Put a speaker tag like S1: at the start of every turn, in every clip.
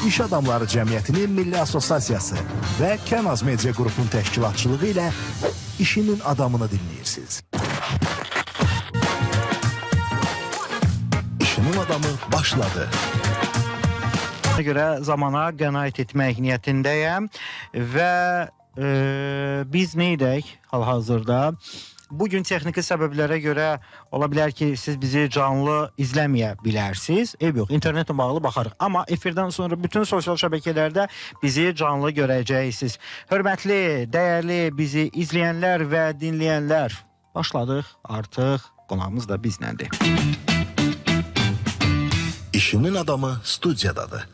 S1: İş Adamları Cəmiyyətinin Milli Assosiasiyası və Kənaz Media Qrupunun təşkilatçılığı ilə işinin adamını dinləyirsiniz. İşinin adamı başladı.
S2: Buna görə zamana qənaət etmək niyyətindəyəm və biz nə edək hal-hazırda? Bugün texniki səbəblərə görə ola bilər ki, siz bizi canlı izləməyə bilərsiniz. Eyb yox, internetlə bağlı baxarıq. Amma efirdən sonra bütün sosial şəbəkələrdə bizi canlı görəcəksiniz. Hörmətli, dəyərli bizi izləyənlər və dinləyənlər, başladıq. Artıq qonağımız da bizləndir.
S1: İşinin adamı studiyadadır.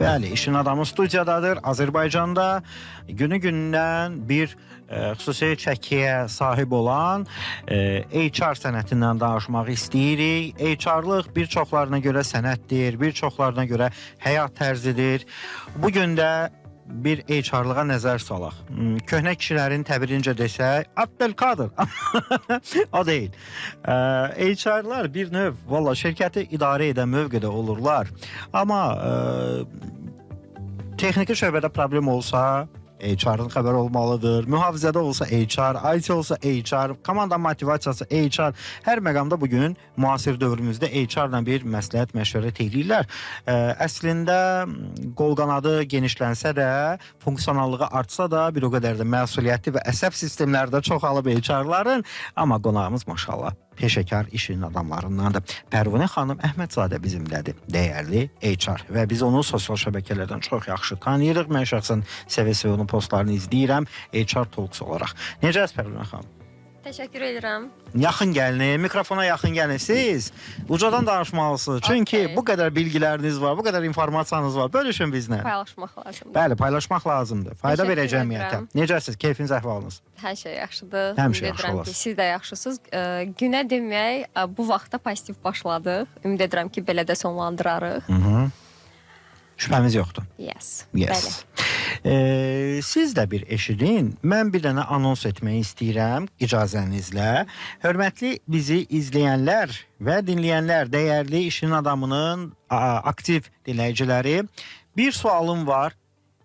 S2: Bəli, işin adamı studiyadadır. Azərbaycanda günü-gündən bir xüsusi çəkiyə sahib olan HR sənətindən danışmaq istəyirik. HR-lıq bir çoxlarına görə sənətdir, bir çoxlarına görə həyat tərzidir. Bugün də bir HR-lığa nəzər salaq. Köhnə kişilərin təbirincə desək, Abdelkadir. O deyil. HR-lar bir növ, valla şirkəti idarə edən mövqedə olurlar. Amma texniki şöbədə problem olsa, HR-ın xəbər olmalıdır. Mühafizədə olsa HR, IT olsa HR, komanda motivasiyası HR. Hər məqamda bugün müasir dövrümüzdə HR-la bir məsləhət məşvərət edirlər. Əslində qol-qanadı genişlənsə də, funksionallığı artsa da, bir o qədər də məsuliyyətli və əsəb sistemlərdə çoxalıb HR-ların. Amma qonağımız maşallah peşəkar işin adamlarındandır. Pərvinə xanım Əhmədzadə bizimlədir, dəyərli HR və biz onu sosial şəbəkələrdən çox yaxşı tanıyırıq. Mən şəxsən sevə-sevə onun postlarını izləyirəm HR Talks olaraq. Necəsiniz Pərvinə xanım?
S3: Təşəkkür edirəm.
S2: Yaxın gəlin, mikrofona yaxın gəlin. Siz ucadan danışmalısınız. Çünki bu qədər bilgiləriniz var, bu qədər informasiyanız var. Bölüşün bizlə.
S3: Paylaşmaq lazımdır.
S2: Bəli, paylaşmaq lazımdır. Fayda verəcək cəmiyyətə. Necəsiniz? Keyfiniz, əhvalınız?
S3: Hər şey yaxşıdır.
S2: Həmişə yaxşı
S3: Ümid edirəm ki, siz də yaxşısınız. Günə demək, bu vaxtda pozitiv başladıq. Ümid edirəm ki, belə də sonlandırarıq.
S2: Şübhəmiz yoxdur.
S3: Yes.
S2: Yes. Siz də bir eşidin. Mən bir dənə anons etmək istəyirəm icazənizlə. Hörmətli bizi izləyənlər və dinləyənlər, dəyərli işin adamının aktiv dinləyiciləri, bir sualım var.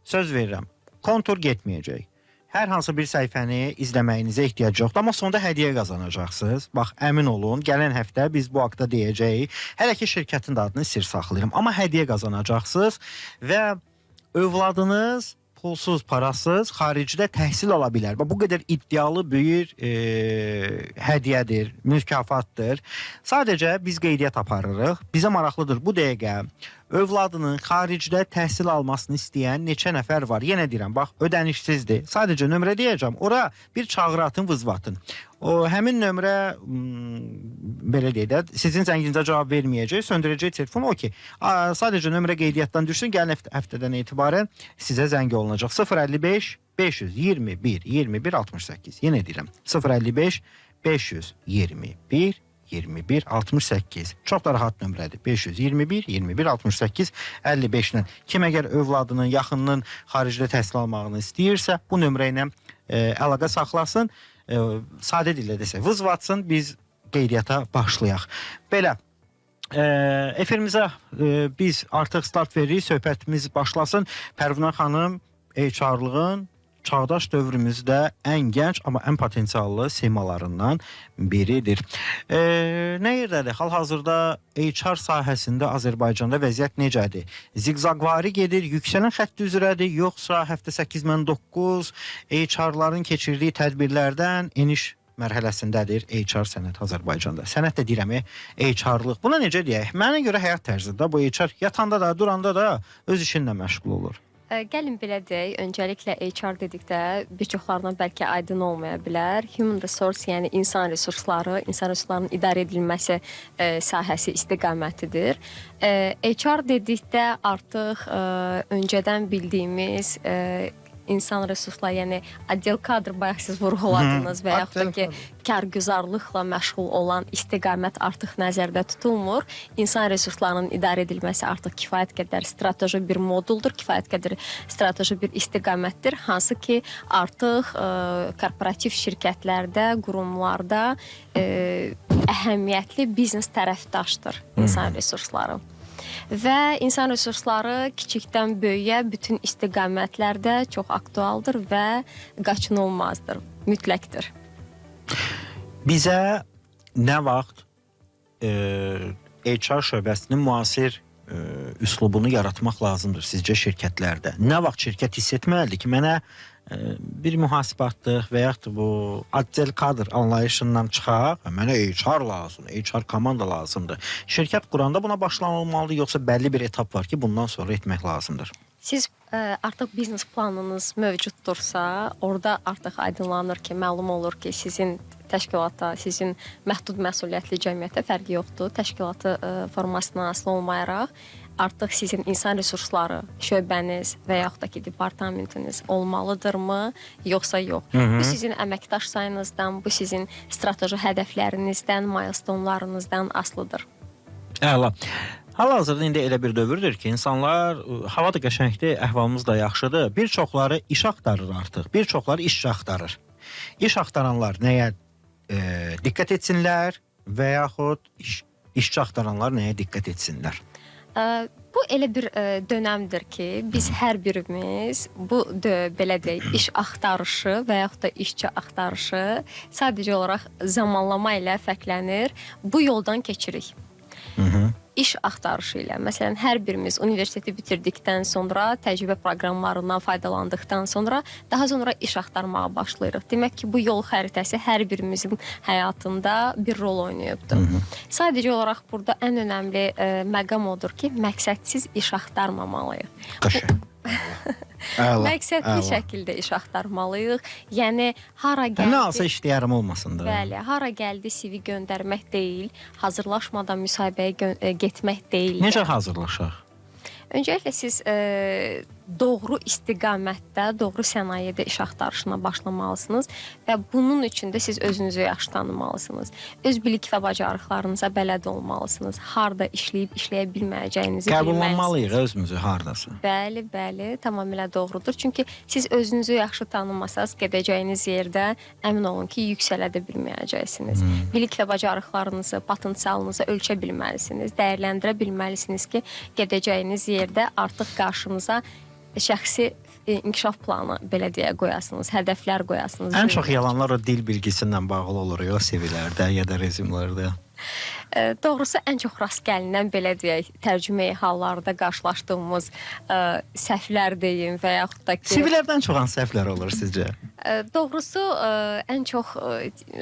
S2: Söz verirəm. Kontur getməyəcək. Hər hansı bir səhifəni izləməyinizə ehtiyac yoxdur, amma sonda hədiyyə qazanacaqsınız. Bax, əmin olun, gələn həftə biz bu haqda deyəcəyik. Hələ ki, şirkətin də adını sir saxlayıram, amma hədiyyə qazanacaqsınız və övladınız pulsuz, parasız xaricdə təhsil ala bilər. Bu qədər iddialı bir hədiyyədir, mükafatdır. Sadəcə biz qeydiyyat aparırıq. Bizə maraqlıdır bu dəqiqə övladının xaricdə təhsil almasını istəyən neçə nəfər var? Yenə deyirəm, bax, ödənişsizdir. Sadəcə nömrə deyəcəm. Ora bir çağrı atın, vızvatın. O həmin nömrə belə deyək də, sizin zənginizə cavab verməyəcək, söndürəcək telefon, okey. Sadəcə nömrə qeydiyyatdan düşsün, gələn həftədən etibarən sizə zəng olunacaq. 055 521 21 68. Yenə deyirəm. 055 521 21 68. Çox da rahat nömrədir. 521 21 68 55-lə. Kim əgər övladının, yaxınının xaricdə təhsil almağını istəyirsə, bu nömrə ilə əlaqə saxlasın. Sadə dillə desək, vızvatsın, biz qeydiyyata başlayaq. Belə, efirimizə biz artıq start veririk, söhbətimiz başlasın. Pərvinə xanım HR-lığın çağdaş dövrümüzdə ən gənc, amma ən potensiallı simalarından biridir. Nə yerdədir? Hal-hazırda HR sahəsində Azərbaycanda vəziyyət necədir? Zigzagvari gedir, yüksələn xətti üzrədir, yoxsa həftə 8-9 HR-ların keçirdiyi tədbirlərdən eniş mərhələsindədir HR sənət Azərbaycanda. Sənət də deyirəm, HR-lıq. Buna necə deyək? Mənə görə həyat tərzidir. Bu HR yatanda da, duranda da öz işinlə məşğul olur.
S3: Gəlin belə deyək, öncəliklə HR dedikdə bir çoxlarına bəlkə aydın olmaya bilər. Human resource, yəni insan resurslarının idarə edilməsi sahəsi istiqamətidir. HR dedikdə artıq öncədən bildiyimiz insan resursları, yəni отдел kadr bayaq siz vurğuladınız və yaxud da ki, kargüzarlıqla məşğul olan istiqamət artıq nəzərdə tutulmur. İnsan resurslarının idarə edilməsi artıq kifayət qədər strateji bir moduldur, kifayət qədər strateji bir istiqamətdir, hansı ki, artıq korporativ şirkətlərdə, qurumlarda əhəmiyyətli biznes tərəfdaşdır insan resursları. Və insan resursları kiçikdən böyüyə bütün istiqamətlərdə çox aktualdır və qaçınılmazdır, mütləqdir.
S2: Bizə nə vaxt HR şöbəsinin müasir üslubunu yaratmaq lazımdır sizcə şirkətlərdə? Nə vaxt şirkət hiss etməlidir ki, mənə bir mühasibatlıq və yaxud bu agil kadr anlayışından çıxaq, mənə HR lazımdır, HR komanda lazımdır. Şirkət quranda buna başlanılmalıdır, yoxsa bəlli bir etap var ki, bundan sonra etmək lazımdır?
S3: Siz artıq biznes planınız mövcuddursa, orada artıq aydınlanır ki, məlum olur ki, sizin təşkilata, sizin məhdud məsuliyyətli cəmiyyətə fərqi yoxdur. Təşkilatı formasından asılı olmayaraq, artıq sizin insan resursları, şöbəniz və yaxud da ki, departamentiniz olmalıdırmı, yoxsa yox? Bu sizin əməkdaş sayınızdan, bu sizin strateji hədəflərinizdən, milestonlarınızdan asılıdır.
S2: Əla. Hal-hazırda indi elə bir dövrdür ki, insanlar hava da qəşəngdir, əhvalımız da yaxşıdır. Bir çoxları iş axtarır artıq, bir çoxları işçi axtarır. İş axtaranlar nəyə diqqət etsinlər və yaxud işçi axtaranlar nəyə diqqət etsinlər?
S3: Bu elə bir dönəmdir ki, biz hər birimiz bu belə deyək, iş axtarışı və yaxud da işçi axtarışı sadəcə olaraq zamanlama ilə fərqlənir. Bu yoldan keçirik. İş axtarışı ilə. Məsələn, hər birimiz universiteti bitirdikdən sonra, təcrübə proqramlarından faydalandıqdan sonra, daha sonra iş axtarmağa başlayırıq. Demək ki, bu yol xəritəsi hər birimizin həyatında bir rol oynayıbdır. Sadəcə olaraq burada ən önəmli məqam odur ki, məqsədsiz iş axtarmamalıyıq.
S2: Qəşəng.
S3: Məqsədli şəkildə iş axtarmalıyıq. Yəni, hara gəldi...
S2: Nə alsa işləyərim olmasın da.
S3: Bəli, hara gəldi CV göndərmək deyil, hazırlaşmadan müsahibəyə getmək deyil.
S2: Necə hazırlaşaq?
S3: Öncəliklə siz doğru istiqamətdə, doğru sənayedə iş axtarışına başlamalısınız və bunun üçün də siz özünüzü yaxşı tanımalısınız. Öz bilik və bacarıqlarınıza bələd olmalısınız. Harda işləyib işləyə bilməyəcəyinizi bilməlisiniz.
S2: Qəbullanmalıyıq özümüzü hardası.
S3: Bəli, bəli, tamamilə doğrudur. Çünki siz özünüzü yaxşı tanımasanız, gedəcəyiniz yerdə əmin olun ki, yüksələ də bilməyəcəksiniz. Bilik və bacarıqlarınızı, potensialınızı ölçə bilməlisiniz, dəyərləndirə bilməlisiniz ki, gedəcəyiniz yerdə artıq qarşınıza şəxsi inkişaf planı belə deyə qoyasınız, hədəflər qoyasınız.
S2: Ən çox yalanlar o dil bilgisindən bağlı olur ya CV-lərdə ya da rezümlərdə.
S3: Doğrusu ən çox rast gəlinən belə deyək, tərcüməyi hallarda qarşılaşdığımız səhvlər deyim və yaxud da ki...
S2: CV-lərdən çox hansı səhvlər olur sizcə?
S3: Doğrusu ən çox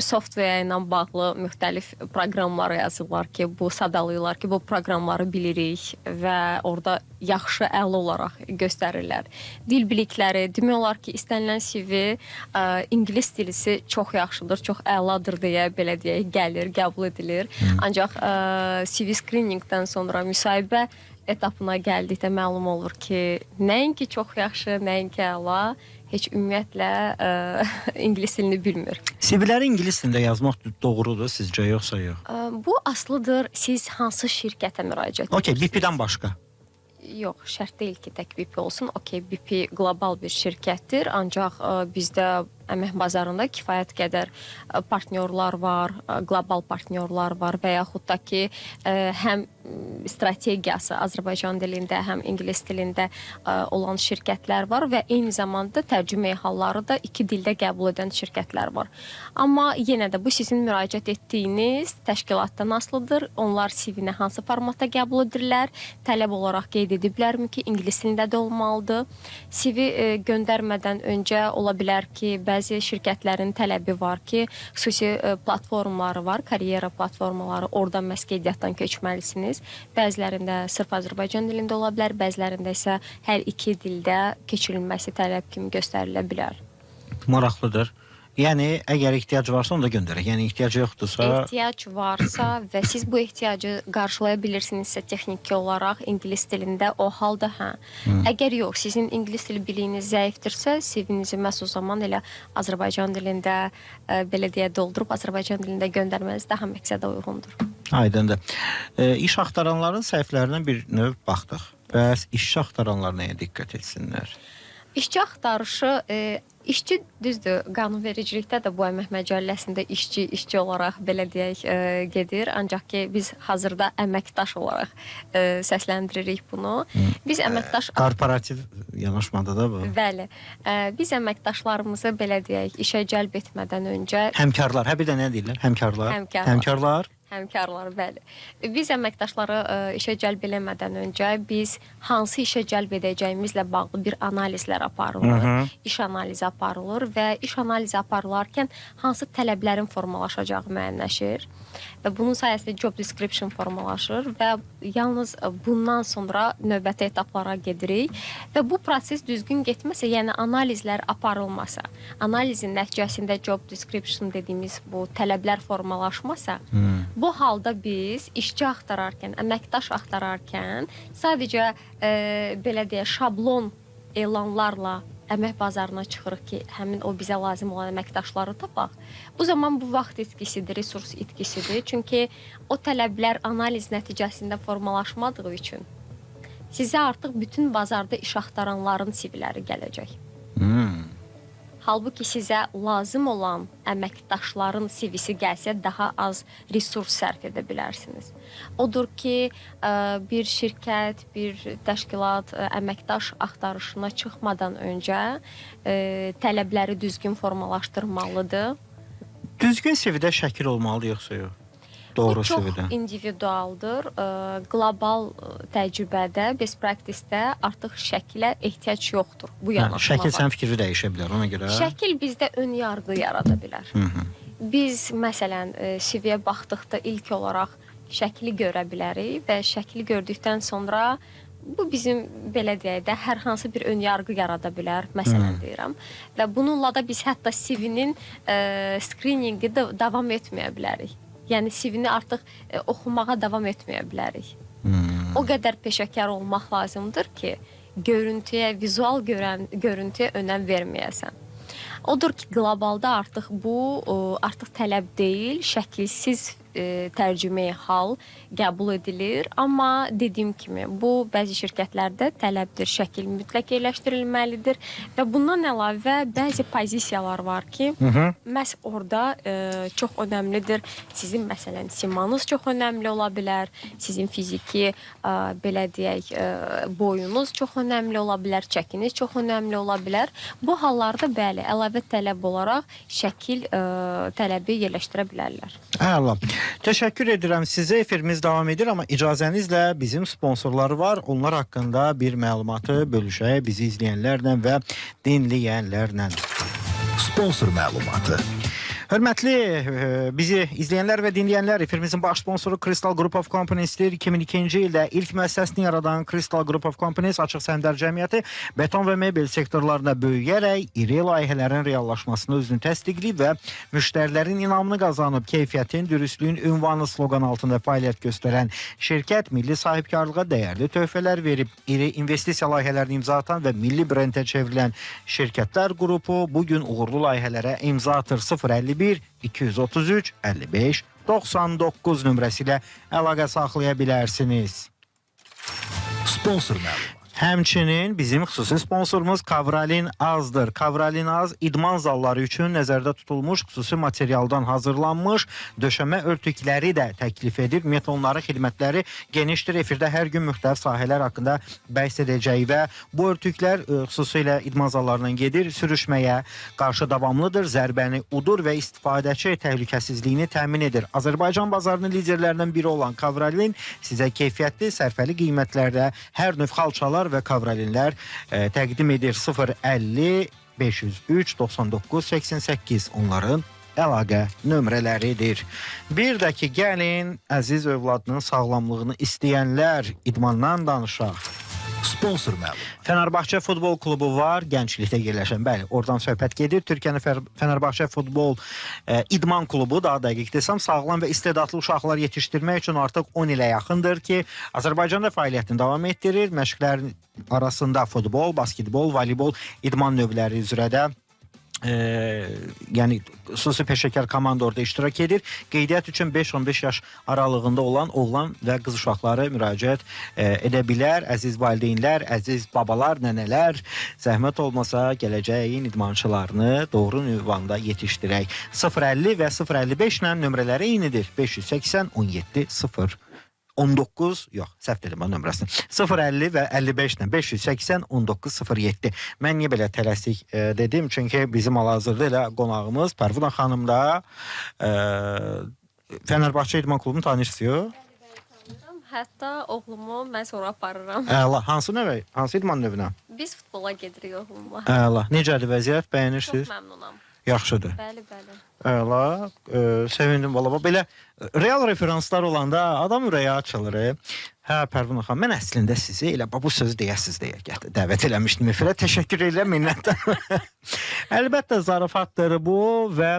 S3: software ilə bağlı müxtəlif proqramlar yazırlar ki, bu sadalayırlar ki, bu proqramları bilirik və orada yaxşı, əla olaraq göstərirlər. Dil bilikləri demək olar ki, istənilən CV ingilis dilisi çox yaxşıdır, çox əladır deyə belə deyək, gəlir, qəbul edilir. Ancaq CV screeningdən sonra müsahibə etapına gəldikdə məlum olur ki, nəinki çox yaxşı, nəinki əla, heç ümumiyyətlə ingilis dilini bilmir.
S2: CV-ləri ingilis dilində yazmaq doğrudur sizcə, yoxsa yox?
S3: Bu aslıdır, siz hansı şirkətə müraciət edirsiniz?
S2: Okey, BP-dən başqa?
S3: Yox, şərt deyil ki, tək BP olsun. Okey, BP qlobal bir şirkətdir, ancaq bizdə əmək bazarında kifayət qədər partnyorlar var, qlobal partnyorlar var və yaxud da ki, həm strategiyası Azərbaycan dilində, həm ingilis dilində olan şirkətlər var və eyni zamanda tərcümə halları da iki dildə qəbul edən şirkətlər var. Amma yenə də bu sizin müraciət etdiyiniz təşkilatdan asılıdır. Onlar CV-ni hansı formatda qəbul edirlər, tələb olaraq qeyd ediblərmi ki, ingilis dilində də olmalıdır. CV göndərmədən öncə ola bilər ki, bəzi şirkətlərin tələbi var ki, xüsusi platformaları var, karyera platformaları, oradan məhz qeydiyyatdan keçməlisiniz. Bəzilərində sırf Azərbaycan dilində ola bilər, bəzilərində isə hər iki dildə keçirilməsi tələb kimi göstərilə bilər.
S2: Maraqlıdır. Yəni, əgər ehtiyac varsa, onu da göndərək. Yəni, ehtiyac yoxdursa...
S3: Ehtiyac varsa və siz bu ehtiyacı qarşılaya bilirsinizsə texniki olaraq ingilis dilində, o halda hə. Əgər yox, sizin ingilis dili biliyiniz zəifdirsə, CV-nizi məhz o zaman elə Azərbaycan dilində belə deyə doldurub, Azərbaycan dilində göndərməniz daha məqsədə uyğundur.
S2: Aydındır. İş axtaranların səhvlərindən bir növ baxdıq. Bəs işçi axtaranlar nəyə diqqət etsinlər?
S3: İşçi axtarışı, işçi düzdür, qanunvericilikdə də bu əmək məcəlləsində işçi olaraq belə deyək gedir. Ancaq ki biz hazırda əməkdaş olaraq səsləndiririk bunu. Biz əməkdaş
S2: Korporativ yanaşmada da bu.
S3: Bəli. Biz əməkdaşlarımızı belə deyək, işə cəlb etmədən öncə
S2: Həmkarlar, bir də nə deyirlər? Həmkarlar.
S3: Həmkarlar. Həmkarlar, bəli. Biz əməkdaşları işə cəlb eləmədən öncə biz hansı işə cəlb edəcəyimizlə bağlı bir analizlər aparılır, iş analizi aparılır və iş analizi aparılarkən hansı tələblərin formalaşacağı müəyyənləşir və bunun sayəsində job description formalaşır və yalnız bundan sonra növbəti etaplara gedirik və bu proses düzgün getməsə, yəni analizlər aparılmasa, analizin nəticəsində job description dediyimiz bu tələblər formalaşmasa, bu halda biz işçi axtararkən, əməkdaş axtararkən sadəcə belə deyək, şablon elanlarla əmək bazarına çıxırıq ki, həmin o bizə lazım olan əməkdaşları tapaq. Bu zaman bu vaxt itkisidir, resurs itkisidir. Çünki o tələblər analiz nəticəsində formalaşmadığı üçün sizə artıq bütün bazarda iş axtaranların CV-ləri gələcək. Halbuki sizə lazım olan əməkdaşların CV-si gəlsə daha az resurs sərf edə bilərsiniz. Odur ki, bir şirkət, bir təşkilat əməkdaş axtarışına çıxmadan öncə tələbləri düzgün formalaşdırmalıdır.
S2: Düzgün CV-də şəkil olmalı yoxsa yox? Doğru
S3: Bu çox
S2: CV-də.
S3: individualdır. Qlobal təcrübədə, best practice-də artıq şəkilə ehtiyac yoxdur bu yanaşma.
S2: Şəkil sənin fikri dəyişə bilər ona görə.
S3: Şəkil bizdə ön yarğı yarada bilər. Biz məsələn CV-yə baxdıqda ilk olaraq şəkli görə bilərik və şəkli gördükdən sonra bu bizim belə deyək də hər hansı bir ön yarğı yarada bilər, məsələn deyirəm. Və bununla da biz hətta CV-nin screeningi davam etməyə bilərik. Yəni CV-ni artıq oxumağa davam etməyə bilərik. O qədər peşəkar olmaq lazımdır ki, görüntüyə, vizual görüntüyə önəm verməyəsən. Odur ki, qlobalda artıq bu artıq tələb deyil, şəkilsiz tərcümeyi hal qəbul edilir. Amma dediyim kimi, bu bəzi şirkətlərdə tələbdir, şəkil mütləq yerləşdirilməlidir və bundan əlavə bəzi pozisiyalar var ki, məhz orada çox önəmlidir. Sizin məsələn simanız çox önəmli ola bilər, sizin fiziki belə deyək boyunuz çox önəmli ola bilər, çəkiniz çox önəmli ola bilər. Bu hallarda bəli, əlavə tələb olaraq şəkil tələbi yerləşdirə bilərlər.
S2: Əla. Təşəkkür edirəm sizə. Efirimiz davam edir, amma icazənizlə bizim sponsorları var. Onlar haqqında bir məlumatı bölüşək bizi izləyənlərlə və dinləyənlərlə.
S1: Sponsor məlumatı.
S2: Hörmətli bizi izləyənlər və dinləyənlər, efirimizin baş sponsoru Crystal Group of Companies'dir. 2002-ci ildə ilk müəssisəsini yaradan Crystal Group of Companies açıq səhmdar cəmiyyəti beton və mebel sektorlarında böyüyərək iri layihələrin reallaşmasını özünü təsdiqləyib və müştərilərin inamını qazanıb, keyfiyyətin, dürüstlüyün ünvanı sloqan altında fəaliyyət göstərən şirkət milli sahibkarlığa dəyərli töhfələr verib, iri investisiya layihələrini imza atan və milli brendə çevrilən şirkətlər qrupu bugün uğurlu layihələrə imza atır. 051-233-55-99 nömrəsi ilə əlaqə saxlaya bilərsiniz.
S1: Sponsor məlumatı.
S2: Həmçinin bizim xüsusi sponsorumuz Kavralin Azdır. Kavralin Az idman zalları üçün nəzərdə tutulmuş xüsusi materialdan hazırlanmış döşəmə örtükləri də təklif edir. Metonları, xidmətləri genişdir. Efirdə hər gün müxtəlif sahələr haqqında bəhs edəcək və bu örtüklər xüsusilə idman zallarına gedir. Sürüşməyə qarşı davamlıdır. Zərbəni udur və istifadəçi təhlükəsizliyini təmin edir. Azərbaycan bazarının liderlərindən biri olan Kavralin sizə keyfiyyətli, sərfəli qiymətlərdə hər növ xalçalar və kavralinlər təqdim edir. 050-503-99-88 onların əlaqə nömrələridir. Bir də ki, gəlin əziz övladının sağlamlığını istəyənlər idmandan danışaq.
S1: Sponsor məlumatı.
S2: Fenerbahçe Futbol Klubu var, gənclikdə yerləşən. Bəli, oradan söhbət gedir. Türkiyənin Fenerbahçe Futbol İdman Klubu, daha dəqiq desəm, sağlam və istedadlı uşaqlar yetişdirmək üçün artıq 10 ilə yaxındır ki, Azərbaycanda fəaliyyətini davam etdirir. Məşqlərin arasında futbol, basketbol, voleybol idman növləri üzrə də yəni xüsusi peşəkar komanda orada iştirak edir. Qeydiyyat üçün 5-15 yaş aralığında olan oğlan və qız uşaqları müraciət edə bilər. Əziz valideynlər, əziz babalar, nənələr, zəhmət olmasa gələcəyin idmançılarını doğru ünvanda yetişdirək. 050 və 055 ilə nömrələri eynidir. 580 17 0 19, yox, səhv dedim o nömrəsini. 050 və 55 ilə 580 1907. Mən niyə belə tələsik dedim? Çünki bizim hal-hazırda elə qonağımız Pərvuna xanım da Fenerbahçe İdman Klubunu tanıyırsınız?
S3: Hətta oğlumu mən sonra aparıram.
S2: Əla, hansı növə? Hansı idman növünə?
S3: Biz futbola gedirik oğlumla.
S2: Əla, necədir vəziyyət? Bəyənirsiniz?
S3: Çox məmnunam.
S2: Yaxşıdır.
S3: Bəli, bəli.
S2: Əla, sevindim valla. Belə real referanslar olanda adam ürəyi açılır. Hə, Pərvuna xanım, mən əslində sizi elə bu sözü deyəsiz deyə dəvət eləmişdim efirə. Təşəkkür edirəm, minnətdaram. Əlbəttə zarafatdır bu və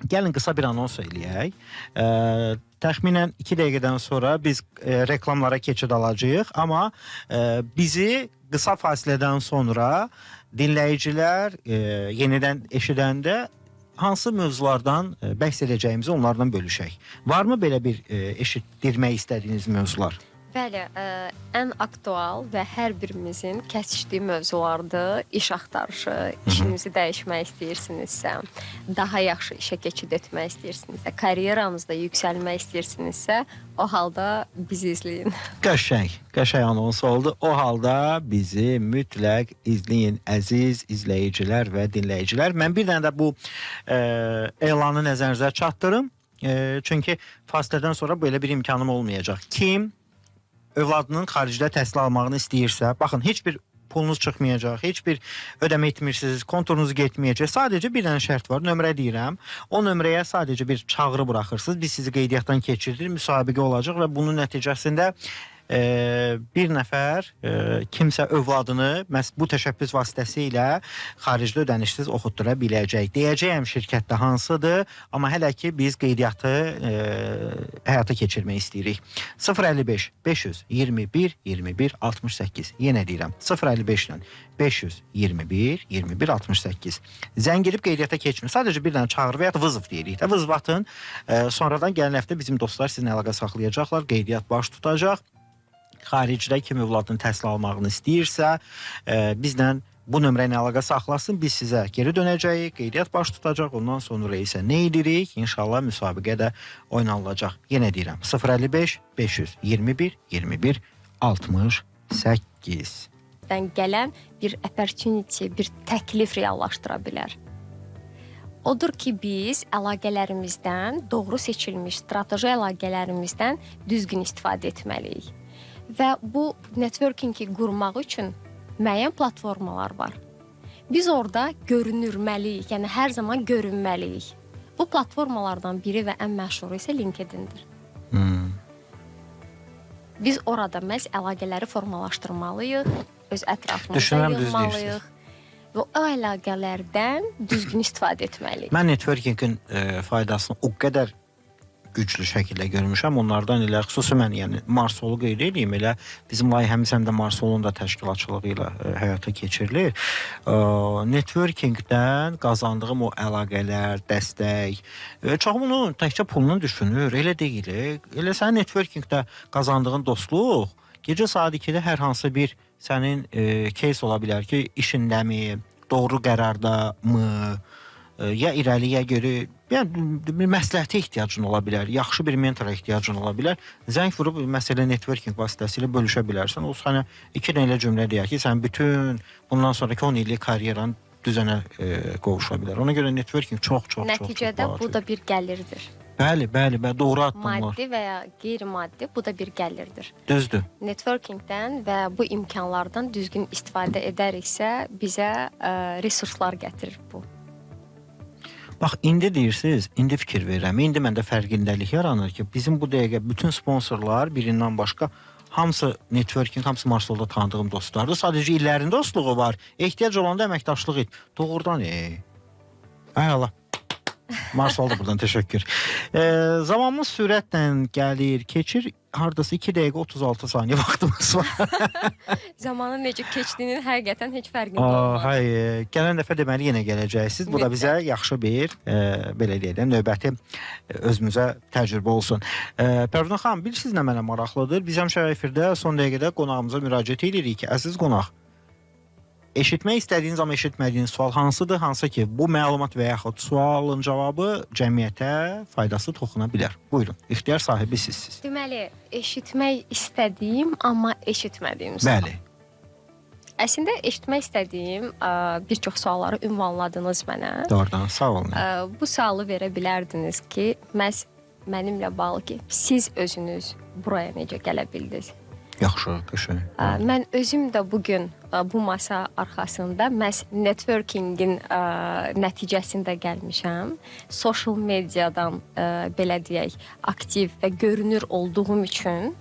S2: gəlin qısa bir anons eləyək. Təxminən 2 dəqiqədən sonra biz reklamlara keçid alacağıq, amma bizi qısa fasilədən sonra dinləyicilər yenidən eşidəndə hansı mövzulardan bəhs edəcəyimizi onlardan bölüşək. Varmı belə bir eşitdirmək istədiyiniz mövzular?
S3: Bəli, ən aktual və hər birimizin kəsişdiyi mövzulardır. İş axtarışı, işinizi dəyişmək istəyirsinizsə, daha yaxşı işə keçid etmək istəyirsinizsə, karyeranızda yüksəlmək istəyirsinizsə, o halda bizi izləyin. Qəşəng anons oldu. O halda bizi mütləq izləyin əziz izləyicilər və dinləyicilər. Mən bir dənə də bu elanı nəzərinizə çatdırım. Çünki fasilədən sonra belə bir imkanım olmayacaq. Kim övladının xaricdə təhsil almağını istəyirsə, baxın, heç bir pulunuz çıxmayacaq, heç bir ödəmə etmirsiniz, konturunuz getməyəcək. Sadəcə bir dənə şərt var, nömrə deyirəm. O nömrəyə sadəcə bir çağrı buraxırsınız, biz sizi qeydiyyatdan keçiririk, müsabiqə olacaq və bunun nəticəsində bir nəfər kimsə övladını məhz bu təşəbbüs vasitəsilə xaricdə ödənişsiz oxutdura biləcək. Deyəcəyəm şirkətdə hansıdır, amma hələ ki biz qeydiyyatı həyata keçirmək istəyirik. 055 521 21 68. Yenə deyirəm. 055 ilə 521 21 68. Zəng edib qeydiyyata keçmir. Sadəcə bir dənə çağrı və ya vızv deyirik. Vızv atın. Sonradan gələn həftə bizim dostlar sizinlə əlaqə saxlayacaqlar. Qeydiyyat baş tutacaq. Xaricdə kim övladının təhsil almağını istəyirsə, bizlə bu nömrə ilə əlaqə saxlasın, biz sizə geri dönəcəyik, qeydiyyat baş tutacaq, ondan sonra isə nə edirik? İnşallah müsabiqə də oynanılacaq. Yenə deyirəm, 055 521 21 68. Gələn bir opportunity, bir təklif reallaşdıra bilər. Odur ki, biz əlaqələrimizdən, doğru seçilmiş strateji əlaqələrimizdən düzgün istifadə etməliyik. Və bu networkingi qurmaq üçün müəyyən platformalar var. Biz orada görünürməliyik, yəni hər zaman görünməliyik. Bu platformalardan biri və ən məşhuru isə LinkedIn-dir. Biz orada məhz əlaqələri formalaşdırmalıyıq, öz ətrafımıza yığmalıyıq və o əlaqələrdən düzgün istifadə etməliyik.
S2: Mən networkingin faydasını o qədər güclü şəkildə görmüşəm. Onlardan elə xüsusi mən yəni Marsolu qeyd edeyim, elə bizim layihəmiz həm də Marsolun da təşkilatçılığı ilə həyata keçirilir. Networkingdən qazandığım o əlaqələr, dəstək, çoxunu təkcə pulunu düşünür, elə deyil. Elə sənin networkingdə qazandığın dostluq gecə saat 2-də hər hansı bir sənin case ola bilər ki, işindəmi, doğru qərarda mı, ya irəliyə görə bir məsləhətə ehtiyacın ola bilər, yaxşı bir mentora ehtiyacın ola bilər. Zəng vurub məsələ networking vasitəsilə bölüşə bilərsən. O sənə 2 dənə cümlə deyər ki, sən bütün bundan sonraki 10 illik karyeran düzənə qovuşa bilər. Ona görə networking çox
S3: Nəticədə bu da bir gəlirdir.
S2: Bəli, doğru addımlar.
S3: Maddi və ya qeyri-maddi bu da bir gəlirdir.
S2: Düzdür.
S3: Networkingdən və bu imkanlardan düzgün istifadə edəriksə bizə resurslar gətirir bu.
S2: Bax, indi deyirsiniz, indi fikir verirəm. İndi məndə fərqindəlik yaranır ki, bizim bu dəqiqə bütün sponsorlar birindən başqa hamısı networking, hamısı Marsolda tanıdığım dostlardır. Sadəcə illərin dostluğu var. Ehtiyac olanda əməkdaşlıq et. Doğrudan, Ay Allah. Marsal da buradan təşəkkür. Zamanımız sürətlə gəlir, keçir. Hardasa 2 dəqiqə 36 saniyə vaxtımız var.
S3: Zamanın necə keçdiyinin həqiqətən heç fərqində olmaz.
S2: Hay, gələn dəfə deməli yenə gələcəksiniz. Bu da bizə yaxşı bir belə deyək də növbəti özümüzə təcrübə olsun. Pərvinə xanım, bilirsiniz nə mənə maraqlıdır? Biz həmişə efirdə son dəqiqədə qonağımıza müraciət edirik ki, əziz qonaq, eşitmək istədiyiniz amma eşitmədiyiniz sual hansıdır? Hansı ki, bu məlumat və yaxud sualın cavabı cəmiyyətə faydası toxuna bilər. Buyurun, ixtiyar sahibi sizsiniz.
S3: Deməli, eşitmək istədiyim, amma eşitmədiyim sual.
S2: Bəli.
S3: Əslində, eşitmək istədiyim bir çox sualları ünvanladınız mənə.
S2: Doğrudan, sağ olun.
S3: Bu sualı verə bilərdiniz ki, məhz mənimlə bağlı ki, siz özünüz buraya necə gələ bildiniz?
S2: Yaxşı, qəşəng.
S3: Mən özüm də bugün bu masa arxasında məhz networkingin nəticəsində gəlmişəm. Social mediadan belə deyək, aktiv və görünür olduğum üçün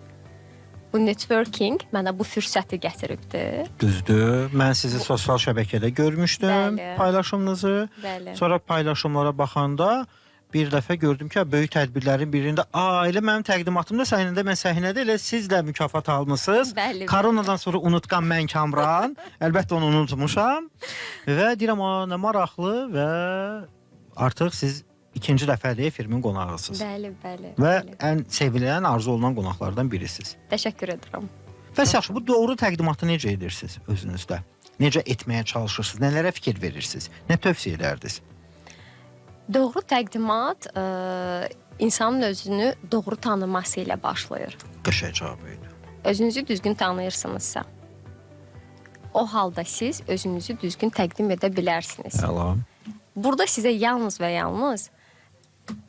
S3: bu networking mənə bu fürsəti gətiribdi.
S2: Düzdür. Mən sizi sosial şəbəkədə görmüşdüm,
S3: Bəli.
S2: paylaşımınızı.
S3: Bəli.
S2: Sonra paylaşımlara baxanda bir dəfə gördüm ki, böyük tədbirlərin birində, elə mənim təqdimatımda səhnədə, mən səhnədə elə siz də mükafat almısınız.
S3: Bəli.
S2: Koronadan sonra unutqan mən Kamran. Əlbəttə onu unutmuşam. Və deyirəm, nə maraqlı və artıq siz ikinci dəfədir efirimin qonağısınız.
S3: Bəli, bəli.
S2: Və
S3: bəli.
S2: ən sevilən, arzu olunan qonaqlardan birisiniz.
S3: Təşəkkür edirəm.
S2: Bəs yaxşı, bu doğru təqdimatı necə edirsiniz özünüzdə? Necə etməyə çalışırsınız? Nələrə fikir verirsiniz? Nə tövsiyə edərdiniz?
S3: Doğru təqdimat insanın özünü doğru tanıması ilə başlayır.
S2: Qəşəng cavab idi.
S3: Özünüzü düzgün tanıyırsınızsa, o halda siz özünüzü düzgün təqdim edə bilərsiniz.
S2: Əla.
S3: Burada sizə yalnız və yalnız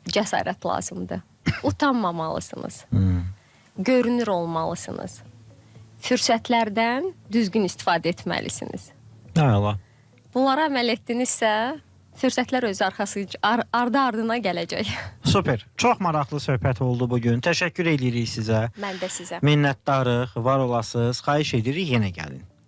S3: cəsarət lazımdır. Utanmamalısınız. Görünür olmalısınız. Fürsətlərdən düzgün istifadə etməlisiniz.
S2: Əla.
S3: Bunlara əməl etdinizsə, fürsətlər öz ardı-ardına gələcək.
S2: Super. Çox maraqlı söhbət oldu bugün. Təşəkkür edirik sizə.
S3: Mən də sizə.
S2: Minnətdarıq, var olasınız. Xahiş edirik, yenə gəlin.